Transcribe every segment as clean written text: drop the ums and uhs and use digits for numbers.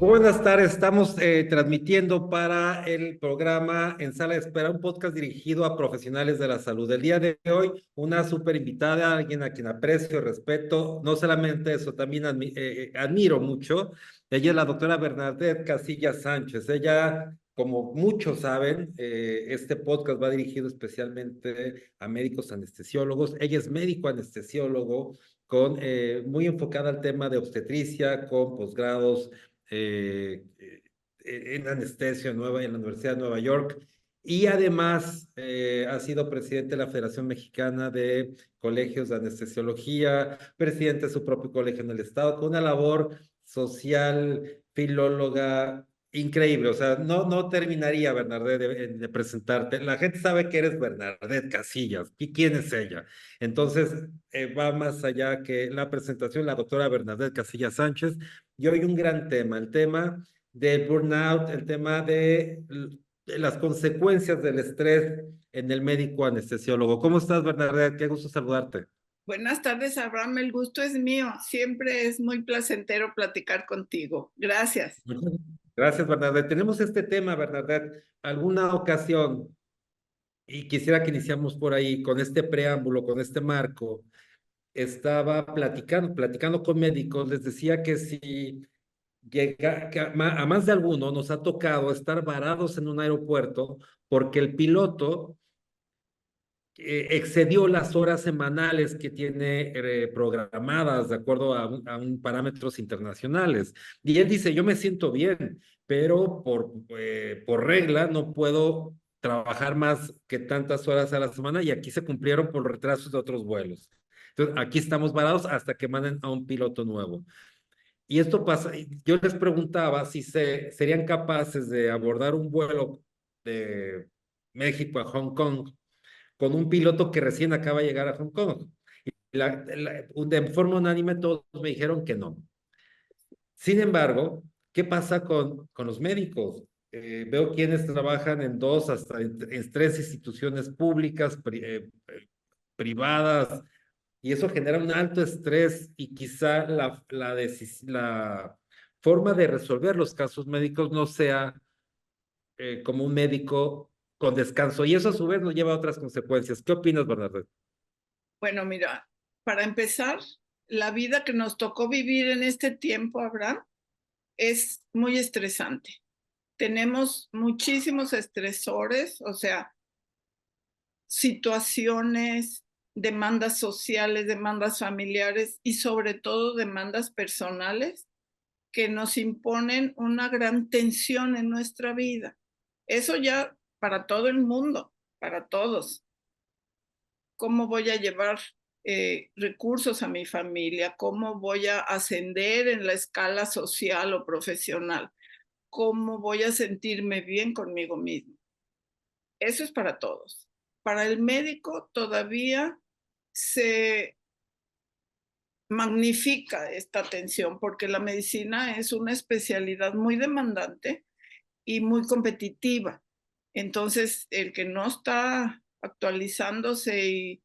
Buenas tardes, estamos transmitiendo para el programa En Sala de Espera, un podcast dirigido a profesionales de la salud. El día de hoy, una súper invitada, alguien a quien aprecio, respeto, no solamente eso, también admiro mucho. Ella es la doctora Bernadette Casillas Sánchez. Ella, como muchos saben, este podcast va dirigido especialmente a médicos anestesiólogos. Ella es médico anestesiólogo, muy enfocada al tema de obstetricia, con posgrados en anestesia en la Universidad de Nueva York, y además ha sido presidente de la Federación Mexicana de Colegios de Anestesiología, presidente de su propio colegio en el estado, con una labor social, filóloga increíble. O sea, no terminaría, Bernadette, de presentarte. La gente sabe que eres Bernadette Casillas. ¿Y quién es ella? Entonces, va más allá que la presentación. La doctora Bernadette Casillas Sánchez, y hoy un gran tema, el tema del burnout, el tema de las consecuencias del estrés en el médico anestesiólogo. ¿Cómo estás, Bernadette? Qué gusto saludarte. Buenas tardes, Abraham. El gusto es mío. Siempre es muy placentero platicar contigo. Gracias. Muchas gracias, Bernadette. Tenemos este tema, Bernadette, alguna ocasión, y quisiera que iniciamos por ahí con este preámbulo, con este marco. Estaba platicando con médicos, les decía que si que a más de alguno nos ha tocado estar varados en un aeropuerto porque el piloto excedió las horas semanales que tiene programadas de acuerdo a parámetros internacionales. Y él dice, yo me siento bien, pero por regla no puedo trabajar más que tantas horas a la semana, y aquí se cumplieron por retrasos de otros vuelos. Entonces, aquí estamos varados hasta que manden a un piloto nuevo. Y esto pasa, yo les preguntaba si serían capaces de abordar un vuelo de México a Hong Kong con un piloto que recién acaba de llegar a Hong Kong. De forma unánime todos me dijeron que no. Sin embargo, ¿qué pasa con los médicos? Veo quienes trabajan en dos, hasta en tres instituciones públicas, privadas, y eso genera un alto estrés, y quizá la forma de resolver los casos médicos no sea como un médico con descanso, y eso a su vez nos lleva a otras consecuencias. ¿Qué opinas, Bernardo? Bueno, mira, para empezar, la vida que nos tocó vivir en este tiempo, Abraham, es muy estresante. Tenemos muchísimos estresores, o sea, situaciones, demandas sociales, demandas familiares y sobre todo demandas personales que nos imponen una gran tensión en nuestra vida. Eso ya para todo el mundo, para todos. ¿Cómo voy a llevar recursos a mi familia? ¿Cómo voy a ascender en la escala social o profesional? ¿Cómo voy a sentirme bien conmigo mismo? Eso es para todos. Para el médico todavía se magnifica esta tensión porque la medicina es una especialidad muy demandante y muy competitiva. Entonces, el que no está actualizándose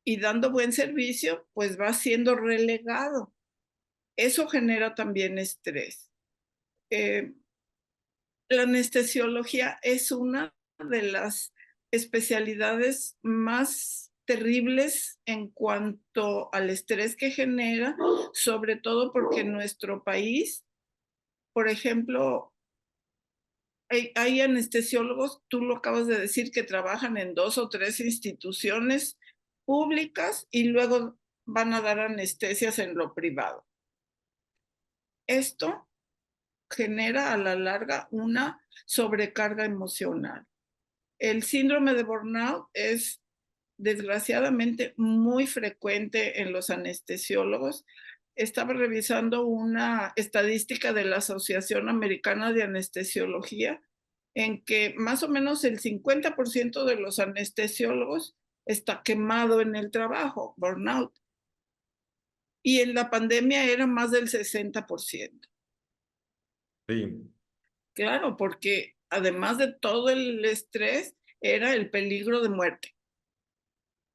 y dando buen servicio, pues va siendo relegado. Eso genera también estrés. Eh, la anestesiología es una de las especialidades más terribles en cuanto al estrés que genera, sobre todo porque en nuestro país, por ejemplo, hay anestesiólogos, tú lo acabas de decir, que trabajan en 2 o 3 instituciones públicas y luego van a dar anestesias en lo privado. Esto genera a la larga una sobrecarga emocional. El síndrome de burnout es desgraciadamente muy frecuente en los anestesiólogos. Estaba revisando una estadística de la Asociación Americana de Anestesiología en que más o menos el 50% de los anestesiólogos está quemado en el trabajo, burnout. Y en la pandemia era más del 60%. Sí. Claro, porque además de todo el estrés, era el peligro de muerte.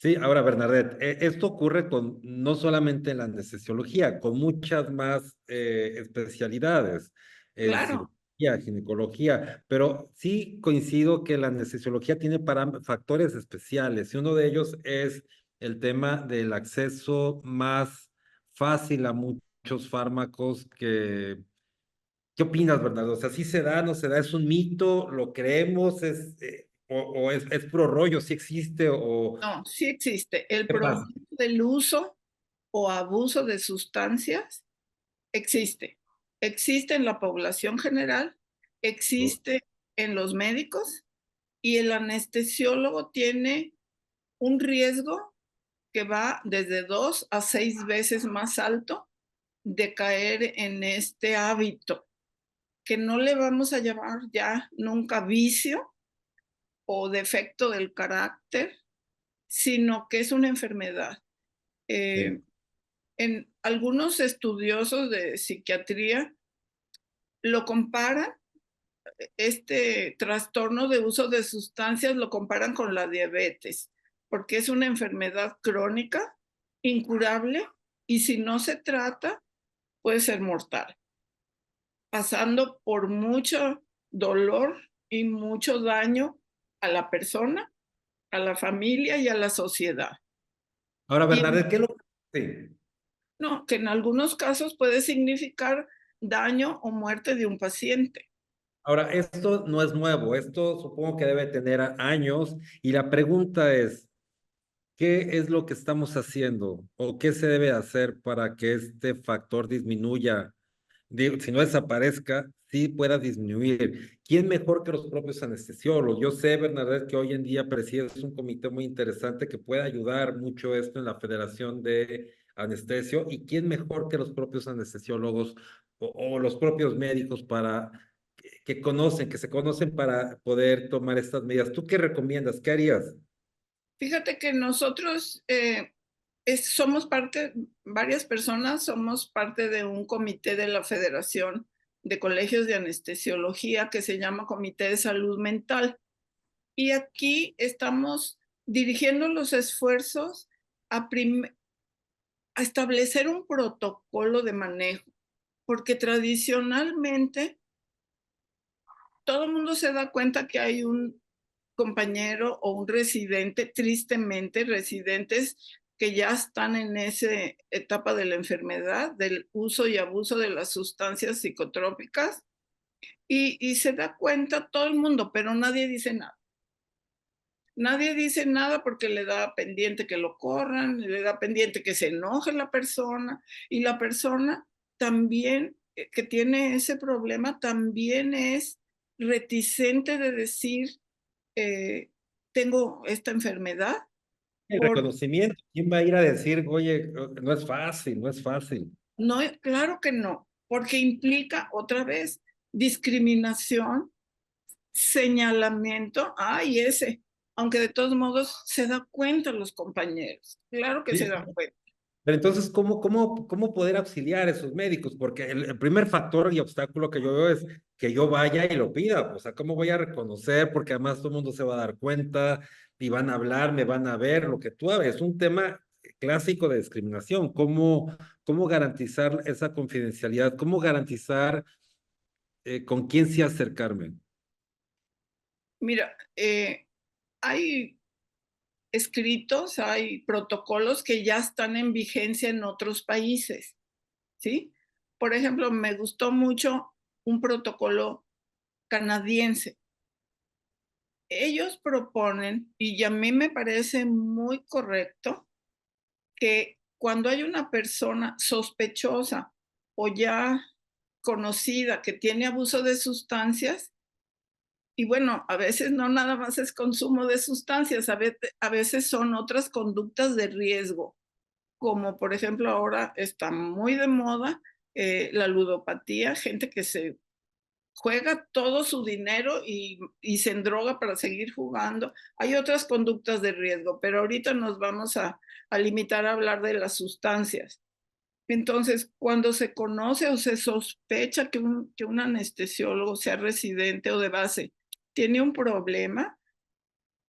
Sí, ahora, Bernadette, esto ocurre no solamente en la anestesiología, con muchas más especialidades. Claro, cirugía, ginecología, pero sí coincido que la anestesiología tiene factores especiales y uno de ellos es el tema del acceso más fácil a muchos fármacos que... ¿Qué opinas, Bernardo? O sea, ¿sí se da, no se da? ¿Es un mito? ¿Lo creemos? O es puro rollo? ¿Sí existe? ¿O no, sí existe. El qué problema pasa? del uso o abuso de sustancias existe. Existe en la población general, existe en los médicos y el anestesiólogo tiene un riesgo que va desde 2 a 6 veces más alto de caer en este hábito, que no le vamos a llamar ya nunca vicio o defecto del carácter, sino que es una enfermedad. Sí. Eh, en algunos estudiosos de psiquiatría lo comparan, este trastorno de uso de sustancias lo comparan con la diabetes, porque es una enfermedad crónica, incurable, y si no se trata, puede ser mortal, pasando por mucho dolor y mucho daño a la persona, a la familia y a la sociedad. Ahora, Y Bernardo, ¿qué es lo sí. no, que en algunos casos puede significar daño o muerte de un paciente. Ahora, esto no es nuevo, esto supongo que debe tener años y la pregunta es, ¿qué es lo que estamos haciendo o qué se debe hacer para que este factor disminuya? Digo, si no desaparezca, sí pueda disminuir. ¿Quién mejor que los propios anestesiólogos? Yo sé, Bernadette, que hoy en día presides un comité muy interesante que puede ayudar mucho esto en la Federación de Anestesio. ¿Y quién mejor que los propios anestesiólogos o los propios médicos para que se conocen para poder tomar estas medidas? ¿Tú qué recomiendas? ¿Qué harías? Fíjate que nosotros somos parte, varias personas somos parte de un comité de la Federación de Colegios de Anestesiología que se llama Comité de Salud Mental. Y aquí estamos dirigiendo los esfuerzos a, a establecer un protocolo de manejo, porque tradicionalmente todo el mundo se da cuenta que hay un compañero o un residente, tristemente residentes que ya están en esa etapa de la enfermedad, del uso y abuso de las sustancias psicotrópicas, y se da cuenta todo el mundo, pero nadie dice nada. Nadie dice nada porque le da pendiente que lo corran, le da pendiente que se enoje la persona, y la persona también que tiene ese problema también es reticente de decir, eh, tengo esta enfermedad, El por reconocimiento. ¿Quién va a ir a decir, oye, no es fácil, no es fácil? no, claro que no, porque implica otra vez discriminación, señalamiento, ay, ese, aunque de todos modos se da cuenta los compañeros, claro que se Sí. dan cuenta. Pero entonces, ¿cómo poder auxiliar a esos médicos? Porque el primer factor y obstáculo que yo veo es que yo vaya y lo pida. O sea, ¿cómo voy a reconocer? Porque además todo el mundo se va a dar cuenta y van a hablar, me van a ver, lo que tú hables. Es un tema clásico de discriminación. ¿Cómo garantizar esa confidencialidad? ¿Cómo garantizar con quién sí acercarme? Mira, hay escritos, hay protocolos que ya están en vigencia en otros países, ¿sí? Por ejemplo, me gustó mucho un protocolo canadiense. Ellos proponen, y a mí me parece muy correcto, que cuando hay una persona sospechosa o ya conocida que tiene abuso de sustancias, y bueno, a veces no nada más es consumo de sustancias, a veces son otras conductas de riesgo, como por ejemplo ahora está muy de moda la ludopatía, gente que se juega todo su dinero y se endroga para seguir jugando. Hay otras conductas de riesgo, pero ahorita nos vamos a limitar a hablar de las sustancias. Entonces, cuando se conoce o se sospecha que un anestesiólogo, sea residente o de base, tiene un problema,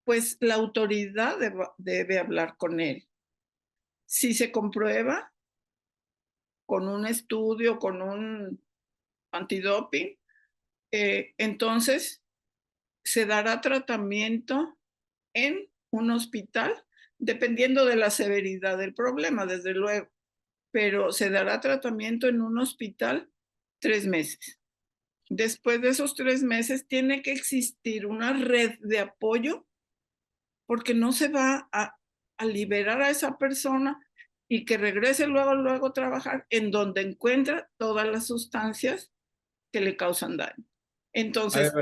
pues la autoridad debe hablar con él. Si se comprueba con un estudio, con un antidoping, entonces se dará tratamiento en un hospital, dependiendo de la severidad del problema, desde luego, pero se dará tratamiento en un hospital 3 meses. Después de esos 3 meses tiene que existir una red de apoyo porque no se va a liberar a esa persona y que regrese luego a trabajar en donde encuentra todas las sustancias que le causan daño. A ver, Entonces,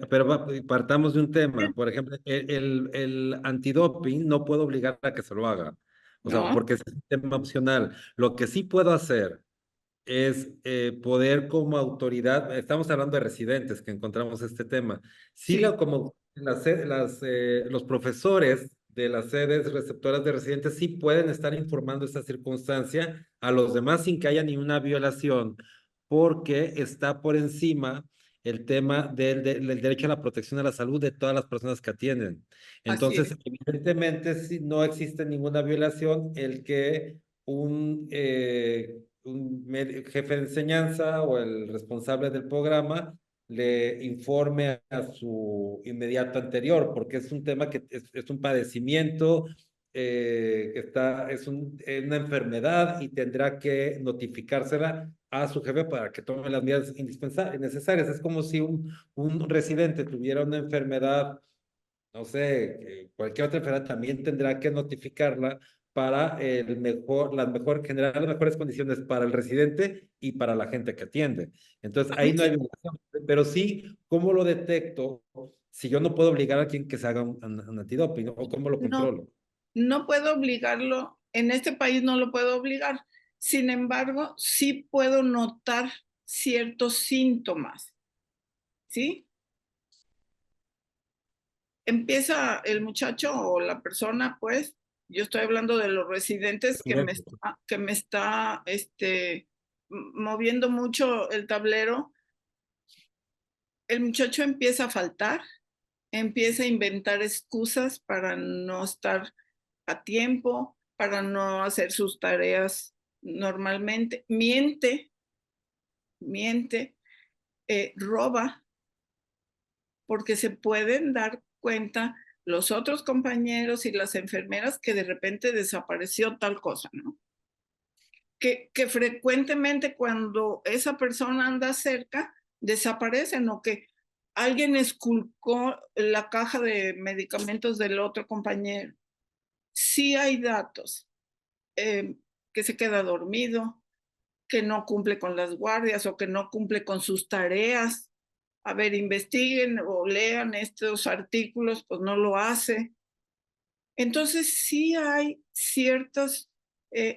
pero partamos de un tema. Por ejemplo, el antidoping no puedo obligar a que se lo haga. O sea, no, porque es un tema opcional. Lo que sí puedo hacer es poder como autoridad, estamos hablando de residentes que encontramos este tema, sí sí, como los profesores de las sedes receptoras de residentes sí pueden estar informando esta circunstancia a los demás sin que haya ninguna violación, porque está por encima el tema del derecho a la protección a la salud de todas las personas que atienden. así es. Entonces, evidentemente, si no existe ninguna violación, el que un jefe de enseñanza o el responsable del programa le informe a su inmediato anterior, porque es un tema que es un padecimiento, una enfermedad y tendrá que notificársela a su jefe para que tome las medidas indispensables, necesarias. Es como si un residente tuviera una enfermedad, no sé, cualquier otra enfermedad también tendrá que notificarla para generar las mejores condiciones para el residente y para la gente que atiende. Entonces, A ahí mí no hay sí, violación, pero sí, ¿cómo lo detecto si yo no puedo obligar a quien que se haga un antidoping, ¿no? ¿O cómo lo no, controlo? no puedo obligarlo, en este país no lo puedo obligar. Sin embargo, sí puedo notar ciertos síntomas, ¿sí? Empieza el muchacho o la persona, pues, yo estoy hablando de los residentes que me está moviendo mucho el tablero. El muchacho empieza a faltar, empieza a inventar excusas para no estar a tiempo, para no hacer sus tareas normalmente, miente, roba, porque se pueden dar cuenta los otros compañeros y las enfermeras que de repente desapareció tal cosa, ¿no? Que frecuentemente cuando esa persona anda cerca, desaparecen o que alguien esculcó la caja de medicamentos del otro compañero. Sí hay datos, eh, que se queda dormido, que no cumple con las guardias o que no cumple con sus tareas. A ver, investiguen o lean estos artículos, pues no lo hace. Entonces sí hay ciertos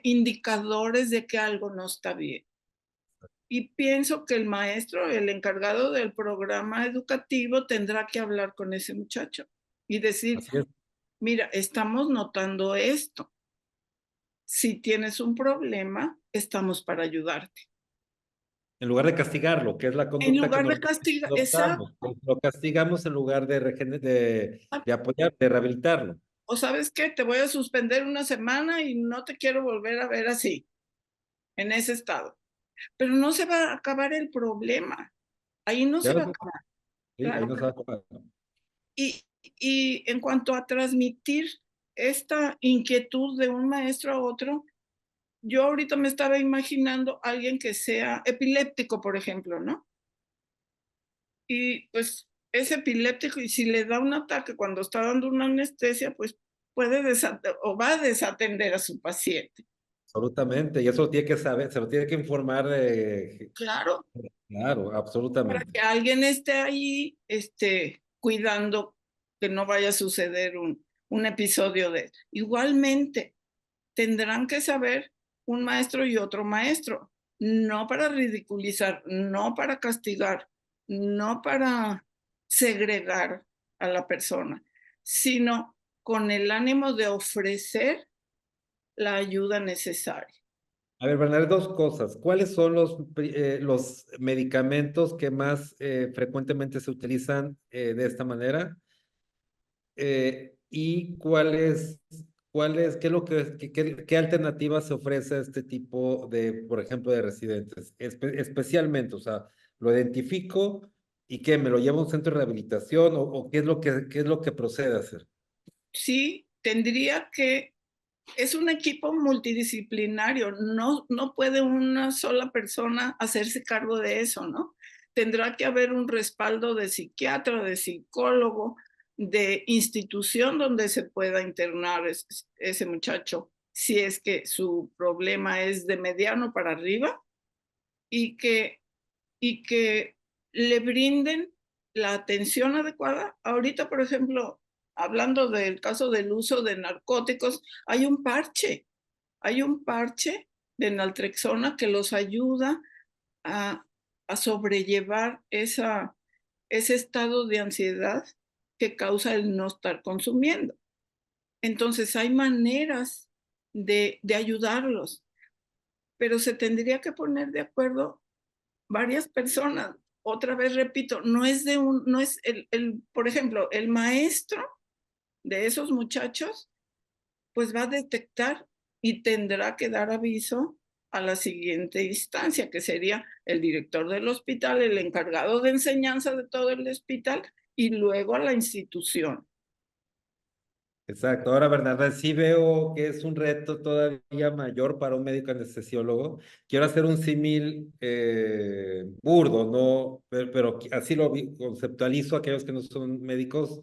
indicadores de que algo no está bien. Y pienso que el maestro, el encargado del programa educativo, tendrá que hablar con ese muchacho y decir, Así es. mira, estamos notando esto. Si tienes un problema, estamos para ayudarte. En lugar de castigarlo, que es la En conducta que lugar de normalmente castigar, exacto. adoptamos, pues, lo castigamos en lugar de apoyar, de rehabilitarlo. O sabes qué, te voy a suspender una semana y no te quiero volver a ver así, en ese estado. Pero no se va a acabar el problema. Ahí no se va a Claro, acabar, sí, ahí claro no que se va a no. acabar. Y en cuanto a transmitir esta inquietud de un maestro a otro, yo ahorita me estaba imaginando a alguien que sea epiléptico, por ejemplo, ¿no? Y pues es epiléptico y si le da un ataque cuando está dando una anestesia, pues puede o va a desatender a su paciente. Absolutamente, y eso lo tiene que saber, se lo tiene que informar de... Claro, Claro, para absolutamente. que alguien esté ahí, cuidando que no vaya a suceder un episodio de... Igualmente, tendrán que saber un maestro y otro maestro, no para ridiculizar, no para castigar, no para segregar a la persona, sino con el ánimo de ofrecer la ayuda necesaria. A ver, Bernardo, dos cosas. ¿Cuáles son los medicamentos que más frecuentemente se utilizan de esta manera? ¿Y cuáles qué es lo qué alternativas se ofrece a este tipo de, por ejemplo, de residentes? Especialmente, o sea, lo identifico y qué, me lo llevo a un centro de rehabilitación o qué es lo que procede a hacer. Sí, es un equipo multidisciplinario, no puede una sola persona hacerse cargo de eso, ¿no? Tendrá que haber un respaldo de psiquiatra, de psicólogo, de institución donde se pueda internar ese muchacho, si es que su problema es de mediano para arriba, y que le brinden la atención adecuada. Ahorita, por ejemplo, hablando del caso del uso de narcóticos, hay un parche de naltrexona que los ayuda a, a sobrellevar ese estado de ansiedad que causa el no estar consumiendo. Entonces hay maneras de ayudarlos, pero se tendría que poner de acuerdo varias personas. Otra vez repito, no es por ejemplo, el maestro de esos muchachos, pues va a detectar y tendrá que dar aviso a la siguiente instancia, que sería el director del hospital, el encargado de enseñanza de todo el hospital y luego a la institución. Exacto. Ahora, Bernarda, sí veo que es un reto todavía mayor para un médico anestesiólogo. Quiero hacer un símil burdo, ¿no? Pero así conceptualizo a aquellos que no son médicos.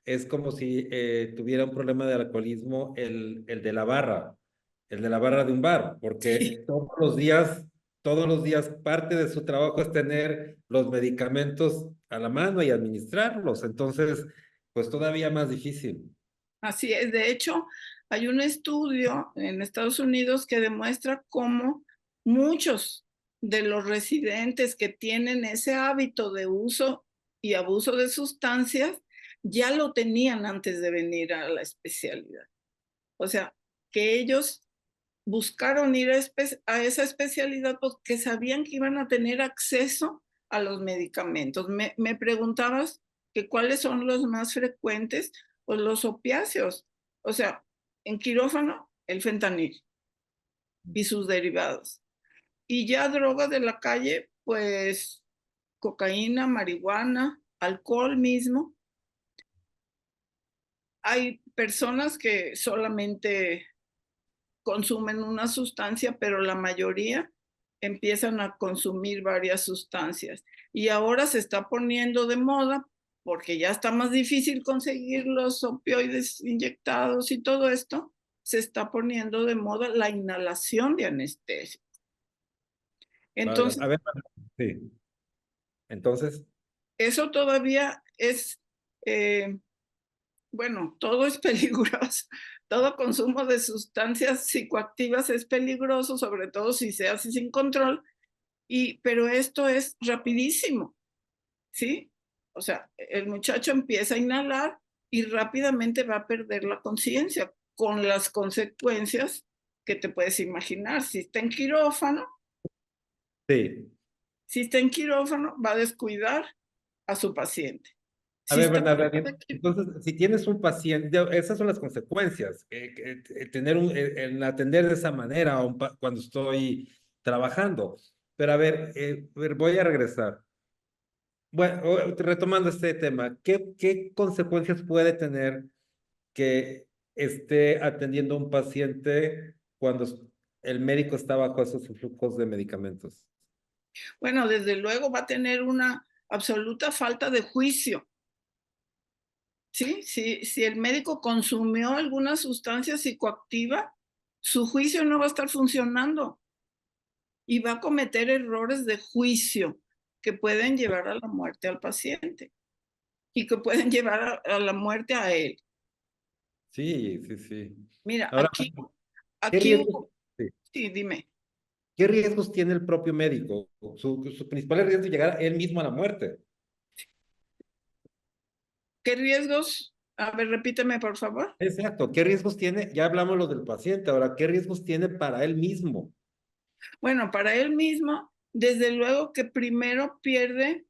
Es como si tuviera un problema de alcoholismo el de la barra de un bar, Sí. porque todos los días parte de su trabajo es tener los medicamentos a la mano y administrarlos. Entonces, pues todavía más difícil. Así es. De hecho, hay un estudio en Estados Unidos que demuestra cómo muchos de los residentes que tienen ese hábito de uso y abuso de sustancias ya lo tenían antes de venir a la especialidad. O sea, que ellos buscaron ir a esa especialidad porque sabían que iban a tener acceso a los medicamentos. Me preguntabas que cuáles son los más frecuentes, pues los opiáceos. O sea, en quirófano, el fentanil y sus derivados. Y ya drogas de la calle, pues cocaína, marihuana, alcohol mismo. Hay personas que solamente consumen una sustancia, pero la mayoría empiezan a consumir varias sustancias. Y ahora se está poniendo de moda, porque ya está más difícil conseguir los opioides inyectados y todo esto, se está poniendo de moda la inhalación de anestesia. Vale, Entonces, a ver, sí. Entonces, eso todavía es, eh, bueno, todo es peligroso. Todo consumo de sustancias psicoactivas es peligroso, sobre todo si se hace sin control, pero esto es rapidísimo, ¿sí? O sea, el muchacho empieza a inhalar y rápidamente va a perder la conciencia con las consecuencias que te puedes imaginar. sí. Si está en quirófano, va a descuidar a su paciente. A Si ver, está Bernardo, fuera de entonces, si tienes un paciente, esas son las consecuencias, tener el atender de esa manera cuando estoy trabajando. Pero a ver, voy a regresar. Bueno, retomando este tema, ¿qué consecuencias puede tener que esté atendiendo a un paciente cuando el médico está bajo esos flujos de medicamentos? bueno, desde luego va a tener una absoluta falta de juicio. ¿Sí? Si el médico consumió alguna sustancia psicoactiva, su juicio no va a estar funcionando y va a cometer errores de juicio que pueden llevar a la muerte al paciente y que pueden llevar a la muerte a él. Sí, sí, sí. Mira, Ahora, ¿qué aquí riesgos, hubo, sí, sí, dime, qué riesgos tiene el propio médico? Su principal riesgo es llegar él mismo a la muerte. ¿qué riesgos? A ver, repíteme, por favor. Exacto. ¿Qué riesgos tiene? Ya hablamos lo del paciente. Ahora, ¿qué riesgos tiene para él mismo? Bueno, para él mismo, desde luego que primero pierde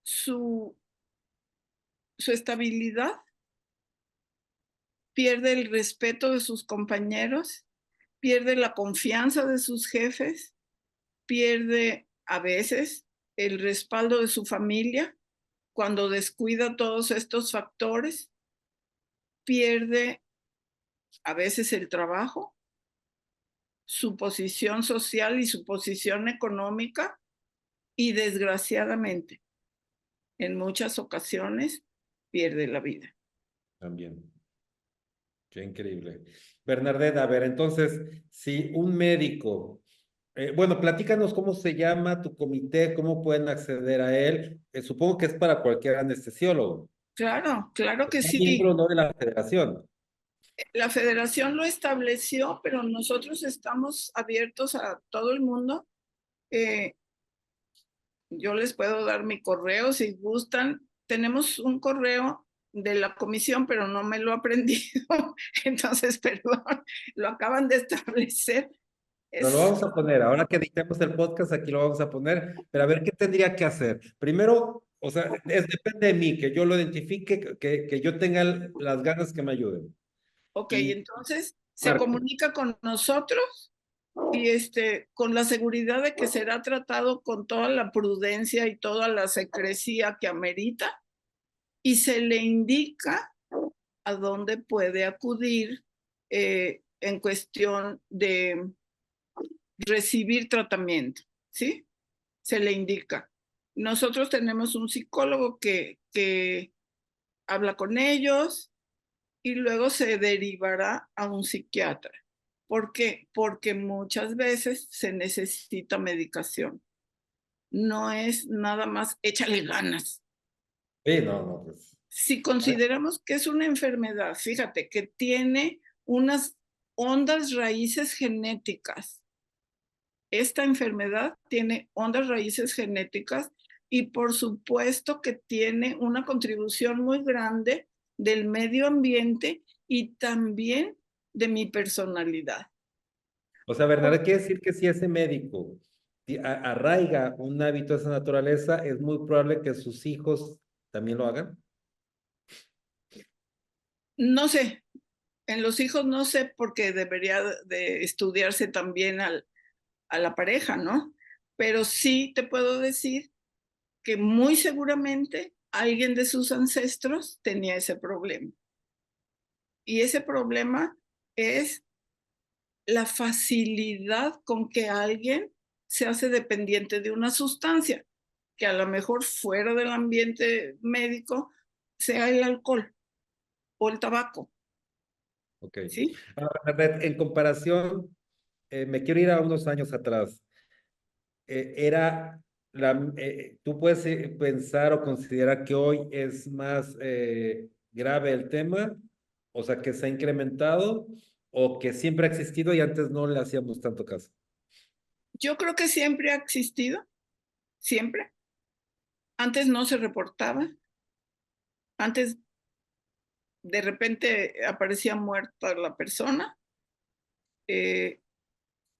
su, su estabilidad pierde el respeto de sus compañeros, pierde la confianza de sus jefes, pierde a veces el respaldo de su familia cuando descuida todos estos factores, pierde a veces el trabajo, su posición social y su posición económica y desgraciadamente en muchas ocasiones pierde la vida. También. Qué increíble. Bernadette, a ver, entonces, si un médico, bueno, platícanos cómo se llama tu comité, cómo pueden acceder a él. Supongo que es para cualquier anestesiólogo. Claro, claro que Es sí. miembro no de la federación. La federación lo estableció, pero nosotros estamos abiertos a todo el mundo. Eh, yo les puedo dar mi correo si gustan. Tenemos un correo de la comisión, pero no me lo he aprendido. Entonces, perdón, lo acaban de establecer. Pero lo Es, vamos a poner, ahora que editemos el podcast, aquí lo vamos a poner, pero a ver qué tendría que hacer. Primero, o sea, depende de mí, que yo lo identifique, que yo tenga las ganas que me ayuden. ok, Y entonces se Marco, comunica con nosotros y con la seguridad de que será tratado con toda la prudencia y toda la secrecía que amerita y se le indica a dónde puede acudir en cuestión de recibir tratamiento, ¿sí? Se le indica. Nosotros tenemos un psicólogo que habla con ellos y luego se derivará a un psiquiatra. ¿Por qué? Porque muchas veces se necesita medicación. No es nada más échale ganas. sí, no, no, pues. Si consideramos que es una enfermedad, fíjate, que tiene unas hondas raíces genéticas. Esta enfermedad tiene hondas raíces genéticas y por supuesto que tiene una contribución muy grande del medio ambiente y también de mi personalidad. O sea, Bernardo, quiere decir que si ese médico arraiga un hábito de esa naturaleza, es muy probable que sus hijos también lo hagan. No sé, en los hijos no sé porque debería de estudiarse también a la pareja, ¿no? Pero sí te puedo decir que muy seguramente alguien de sus ancestros tenía ese problema. Y ese problema es la facilidad con que alguien se hace dependiente de una sustancia, que a lo mejor fuera del ambiente médico sea el alcohol o el tabaco, Ok. ¿sí? Ahora, Bernadette, en comparación, me quiero ir a unos años atrás. Tú puedes pensar o considerar que hoy es más grave el tema, o sea, que se ha incrementado o que siempre ha existido y antes no le hacíamos tanto caso. Yo creo que siempre ha existido, siempre. Antes no se reportaba, antes de repente aparecía muerta la persona eh,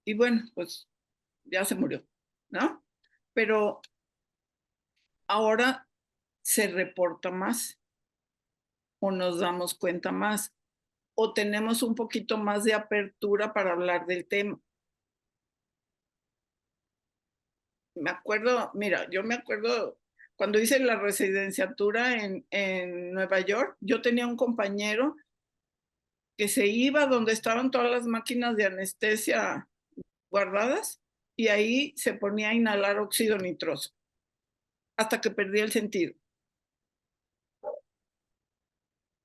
y bueno, pues ya se murió, ¿no? Pero ahora se reporta más o nos damos cuenta más o tenemos un poquito más de apertura para hablar del tema. Me acuerdo, mira, yo me acuerdo cuando hice la residenciatura en Nueva York, yo tenía un compañero que se iba donde estaban todas las máquinas de anestesia guardadas y ahí se ponía a inhalar óxido nitroso hasta que perdía el sentido.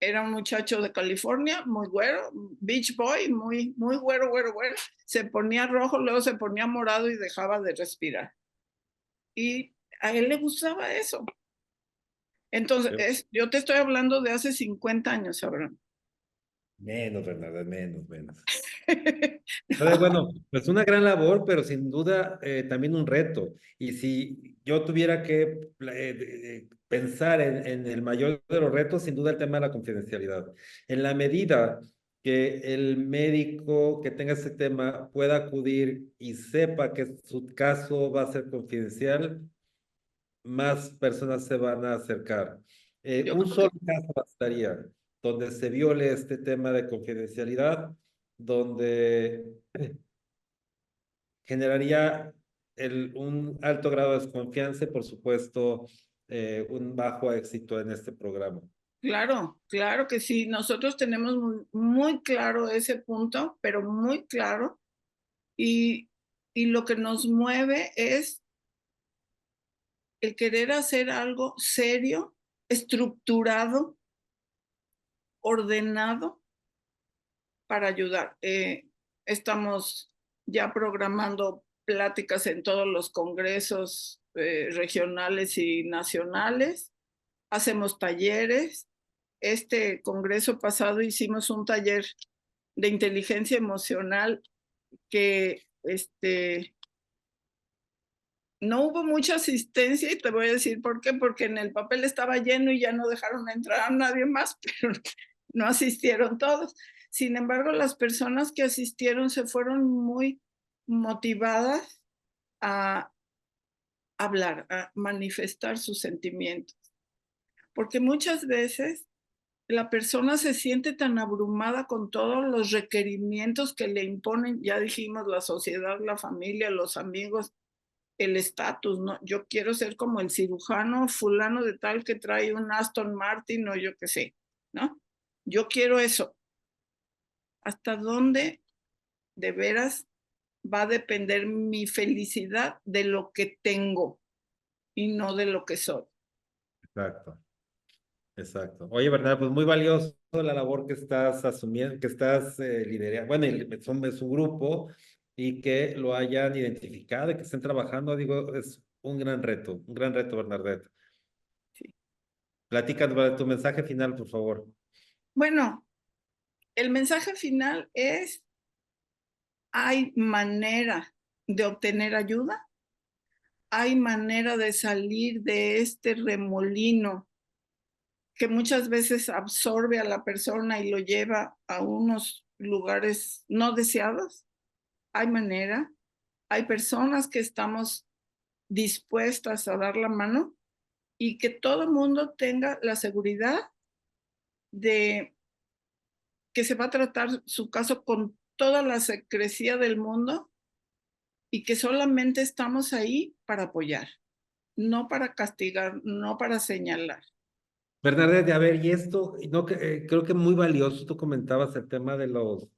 Era un muchacho de California, muy güero, beach boy, muy güero, güero, güero. Se ponía rojo, luego se ponía morado y dejaba de respirar. Y a él le gustaba eso. Entonces, yo te estoy hablando de hace 50 años, Abraham. Menos, Bernardo, menos, menos. Entonces, No, bueno, pues una gran labor, pero sin duda también un reto. Y si yo tuviera que pensar en el mayor de los retos, sin duda el tema de la confidencialidad. En la medida que el médico que tenga ese tema pueda acudir y sepa que su caso va a ser confidencial, más personas se van a acercar. yo Un creo que solo caso bastaría. donde se viole este tema de confidencialidad, donde generaría un alto grado de desconfianza y, por supuesto, un bajo éxito en este programa. Claro, claro que sí. Nosotros tenemos muy claro ese punto, pero muy claro. Y lo que nos mueve es el querer hacer algo serio, estructurado, ordenado para ayudar. Estamos ya programando pláticas en todos los congresos regionales y nacionales. Hacemos talleres. Este congreso pasado hicimos un taller de inteligencia emocional que no hubo mucha asistencia, y te voy a decir por qué, porque en el papel estaba lleno y ya no dejaron entrar a nadie más, pero no asistieron todos. Sin embargo, las personas que asistieron se fueron muy motivadas a hablar, a manifestar sus sentimientos, porque muchas veces la persona se siente tan abrumada con todos los requerimientos que le imponen, ya dijimos, la sociedad, la familia, los amigos, el estatus, ¿no? Yo quiero ser como el cirujano fulano de tal que trae un Aston Martin o yo qué sé, ¿no? Yo quiero eso. ¿Hasta dónde de veras va a depender mi felicidad de lo que tengo y no de lo que soy? Exacto. Exacto. Oye, Bernardo, pues muy valioso la labor que estás asumiendo, que estás liderando. Bueno, es un grupo y que lo hayan identificado y que estén trabajando, digo, es un gran reto, Bernadette. Sí. Platícanos tu mensaje final, por favor. Bueno, el mensaje final es, hay manera de obtener ayuda, hay manera de salir de este remolino que muchas veces absorbe a la persona y lo lleva a unos lugares no deseados. Hay manera, hay personas que estamos dispuestas a dar la mano y que todo el mundo tenga la seguridad de que se va a tratar su caso con toda la secrecía del mundo y que solamente estamos ahí para apoyar, no para castigar, no para señalar. Bernadette, a ver, y esto, no, creo que muy valioso, tú comentabas el tema de los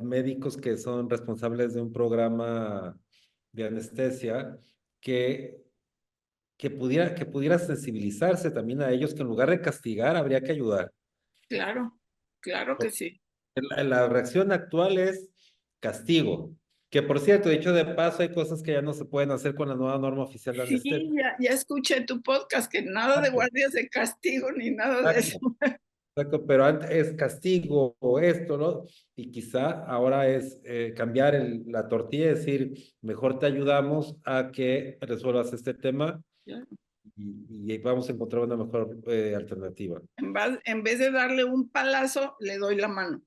médicos que son responsables de un programa de anestesia, que, que pudiera sensibilizarse también a ellos, que en lugar de castigar, habría que ayudar. Claro, claro que sí. La reacción actual es castigo, que por cierto, dicho de paso, hay cosas que ya no se pueden hacer con la nueva norma oficial de Sí, anestesia. ya escuché tu podcast, que nada de Exacto, guardias de castigo ni nada de eso. exacto, exacto, pero antes es castigo o esto, ¿no? Y quizá ahora es cambiar la tortilla y decir, mejor te ayudamos a que resuelvas este tema y vamos a encontrar una mejor alternativa. En vez de darle un palazo, le doy la mano.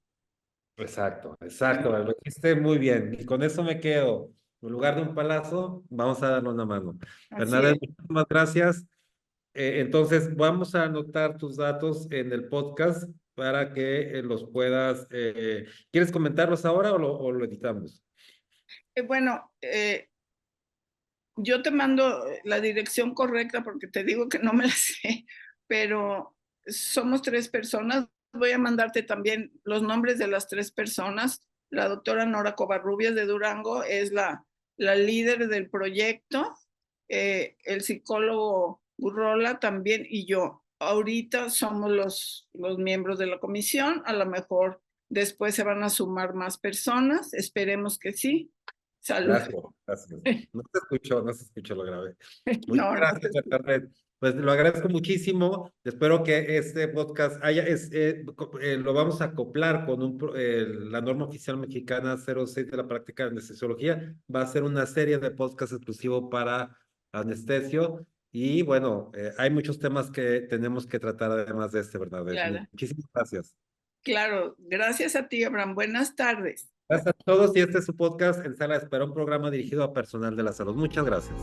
Exacto, exacto, lo dijiste muy bien. Y con eso me quedo. En lugar de un palazo, vamos a darle una mano. Así es. Bernadette, muchísimas gracias. Entonces, vamos a anotar tus datos en el podcast para que los puedas. ¿Quieres comentarlos ahora o lo editamos? Bueno, yo te mando la dirección correcta porque te digo que no me la sé, pero somos 3 personas. Voy a mandarte también los nombres de las 3 personas. La doctora Nora Covarrubias de Durango es la líder del proyecto, el psicólogo Urrola también y yo. Ahorita somos los miembros de la comisión, a lo mejor después se van a sumar más personas, esperemos que sí. Salud. Gracias, gracias. No se escuchó, lo grabé. Muchas No, no gracias, Bernadette. Pues lo agradezco muchísimo. Espero que este podcast lo vamos a acoplar con la norma oficial mexicana 06 de la práctica de anestesiología. Va a ser una serie de podcast exclusivo para anestesio. Y bueno, hay muchos temas que tenemos que tratar además de este, Bernadette. claro, Muchísimas gracias. claro. Gracias a ti, Abraham. Buenas tardes. Gracias a todos y este es su podcast en Sala de Espera, un programa dirigido a personal de la salud. Muchas gracias.